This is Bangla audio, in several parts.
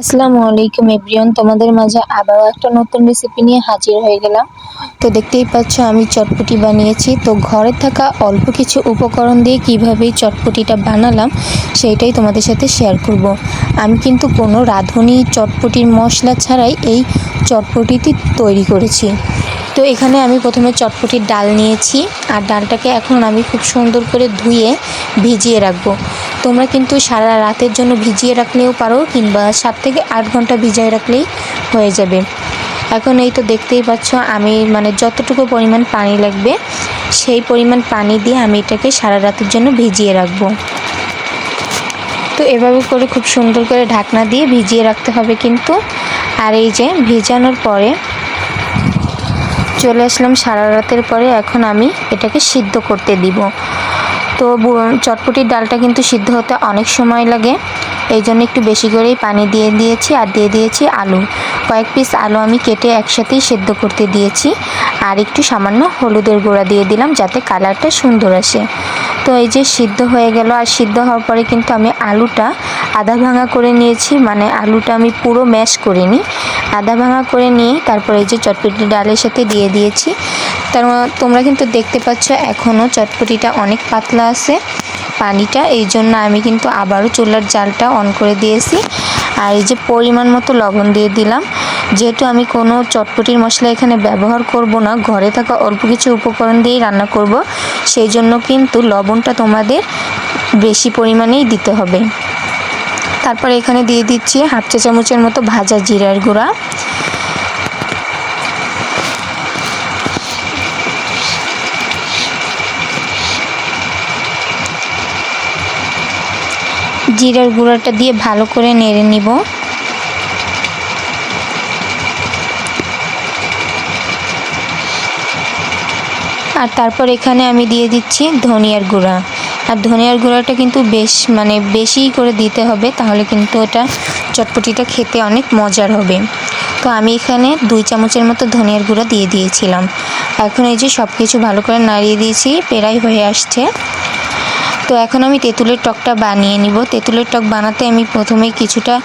আসসালামু আলাইকুম এভরিওয়ান, তোমাদের মাঝে আবারও একটা নতুন রেসিপি নিয়ে হাজির হয়ে গেলাম। তো দেখতেই পাচ্ছ আমি চটপটি বানিয়েছি। তো ঘরে থাকা অল্প কিছু উপকরণ দিয়ে কিভাবে চটপটিটা বানালাম সেইটাই তোমাদের সাথে শেয়ার করব। আমি কিন্তু কোনো রাঁধুনি চটপটির মশলা ছাড়াই এই চটপটিটি তৈরি করেছি। তো এখানে আমি প্রথমে চটপটির ডাল নিয়েছি, আর ডালটাকে এখন আমি খুব সুন্দর করে ধুয়ে ভিজিয়ে রাখবো। তোমরা কিন্তু সারা রাতের জন্য ভিজিয়ে রাখলেও পারো, কিংবা 7 থেকে 8 ঘন্টা ভিজিয়ে রাখলেই হয়ে যাবে। এখন এই তো দেখতেই পাচ্ছ আমি যতটুকু পরিমাণ পানি লাগবে সেই পরিমাণ পানি দিয়ে আমি এটাকে সারা রাতের জন্য ভিজিয়ে রাখবো। তো এভাবে করে খুব সুন্দর করে ঢাকনা দিয়ে ভিজিয়ে রাখতে হবে কিন্তু। আর এই যে ভিজানোর পরে চলে আসলাম সারা রাতের পরে, এখন আমি এটাকে সিদ্ধ করতে দিব। তো চটপটির ডালটা কিন্তু সিদ্ধ হতে অনেক সময় লাগে, এই জন্য একটু বেশি করেই পানি দিয়ে দিয়েছি। আর দিয়ে দিয়েছি আলু, কয়েক পিস আলু আমি কেটে একসাথেই সিদ্ধ করতে দিয়েছি। আর একটু সামান্য হলুদের গুঁড়া দিয়ে দিলাম যাতে কালারটা সুন্দর আসে। তো এই যে সিদ্ধ হয়ে গেল। আর সিদ্ধ হওয়ার পরে কিন্তু আমি আলুটা আধা ভাঙা করে নিয়েছি, আলুটা আমি পুরো ম্যাশ করিনি, আধা ভাঙা করে নিয়ে তারপরে এই যে চটপটি ডালের সাথে দিয়ে দিয়েছি। তোমরা কিন্তু দেখতে পাচ্ছ এখনও চটপটিটা অনেক পাতলা আছে পানিটা, এই জন্য আমি কিন্তু আবারও চুলার জালটা অন করে দিয়েছি। আর এই যে পরিমাণ মতো লবণ দিয়ে দিলাম। যেহেতু আমি কোনো চটপটির মশলা এখানে ব্যবহার করব না, ঘরে থাকা অল্প কিছু উপকরণ দিয়েই রান্না করব, সেই জন্য কিন্তু লবণটা তোমাদের বেশি পরিমাণেই দিতে হবে। তারপর এখানে দিয়ে দিচ্ছি হাফ চা চামচের মতো ভাজা জিরার গুঁড়া। জিরার গুঁড়াটা দিয়ে ভালো করে নেড়ে নিব। আর তারপর এখানে আমি দিয়ে দিচ্ছি ধনিয়ার গুঁড়া। আর ধনিয়ার গুঁড়াটা কিন্তু বেশি করে দিতে হবে, তাহলে কিন্তু এটা চটপটিটা খেতে অনেক মজার হবে। তো আমি এখানে 2 চামচের মতো ধনিয়ার গুঁড়া দিয়ে দিয়েছিলাম। এখন এই যে সব কিছু ভালো করে নাড়িয়ে দিয়েছি, প্রায় হয়ে আসছে। তো এখন আমি তেঁতুলের টকটা বানিয়ে নিব। তেঁতুলের টক বানাতে আমি প্রথমেই কিছুটা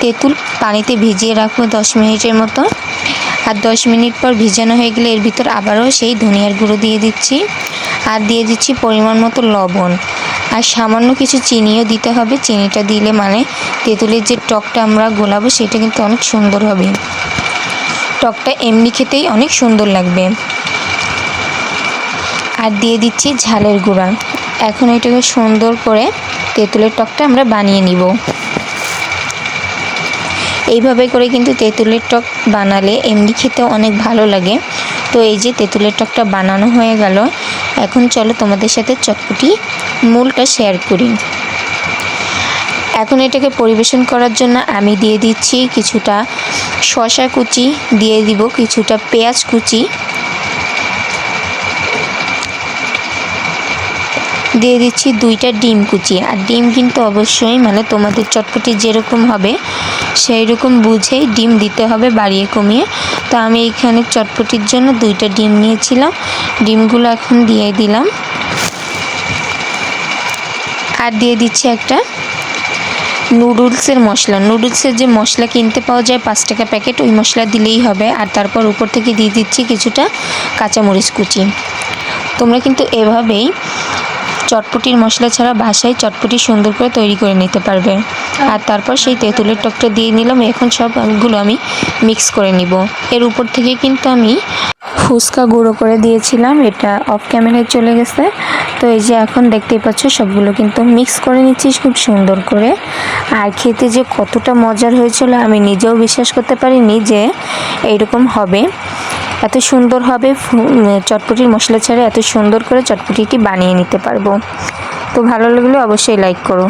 তেঁতুল পানিতে ভিজিয়ে রাখবো 10 মিনিটের মতো। আর 10 মিনিট পর ভিজানো হয়ে গেলে এর ভিতর আবারও সেই ধনিয়ার গুঁড়ো দিয়ে দিচ্ছি। আর দিয়ে দিচ্ছি পরিমাণ মতো লবণ, আর সামান্য কিছু চিনিও দিতে হবে। চিনিটা দিলে তেঁতুলের যে টকটা আমরা গোলাবো সেটা কিন্তু অনেক সুন্দর হবে, টকটা এমনি খেতেই অনেক সুন্দর লাগবে। আর দিয়ে দিচ্ছি ঝালের গুঁড়া। এখন এটাকে সুন্দর করে তেঁতুলের টকটা আমরা বানিয়ে নিব। এইভাবে করে কিন্তু তেঁতুলের টক বানালে এমনি খেতে অনেক ভালো লাগে। তো এই যে তেঁতুলের টকটা বানানো হয়ে গেল, এখন চলো তোমাদের সাথে চটপটি মূলটা শেয়ার করি। এখন এটাকে পরিবেশন করার জন্য আমি দিয়ে দিচ্ছি কিছুটা শসা কুচি, দিয়ে দিব কিছুটা পেঁয়াজ কুচি, দিয়ে দিচ্ছি 2টা ডিম কুচি। আর ডিম কিন্তু অবশ্যই তোমাদের চটপটি যেরকম হবে সেই রকম বুঝেই ডিম দিতে হবে, বাড়িয়ে কমিয়ে। তো আমি এখানে চটপটির জন্য 2টা ডিম নিয়েছিলাম, ডিমগুলো এখন দিয়ে দিলাম। আর দিয়ে দিচ্ছি একটা নুডলসের মশলা, নুডলসের যে মশলা কিনতে পাওয়া যায় 5 টাকা প্যাকেট, ওই মশলা দিলেই হবে। আর তারপর উপর থেকে দিয়ে দিচ্ছি কিছুটা কাঁচামরিচ কুচি। তোমরা কিন্তু এভাবেই চটপটির মশলা ছাড়া বাসায় চটপটি সুন্দর করে তৈরি করে নিতে পারবে। আর তারপর সেই তেঁতুলের টকটা দিয়ে নিলাম। এখন সবগুলো আমি মিক্স করে নিব। এর উপর থেকে কিন্তু আমি ফুচকা গুঁড়ো করে দিয়েছিলাম, এটা অফ ক্যামেরায় চলে গেছে। তো এই যে এখন দেখতেই পাচ্ছ সবগুলো কিন্তু মিক্স করে নিচ্ছি খুব সুন্দর করে। আর খেতে যে কতটা মজার হয়েছিল আমি নিজেও বিশ্বাস করতে পারিনি যে এইরকম হবে, এত সুন্দর হবে। চটপটির মশলা ছাড়া এত সুন্দর করে চটপটিটি বানিয়ে নিতে পারবো। তো ভালো লাগলে অবশ্যই লাইক করো।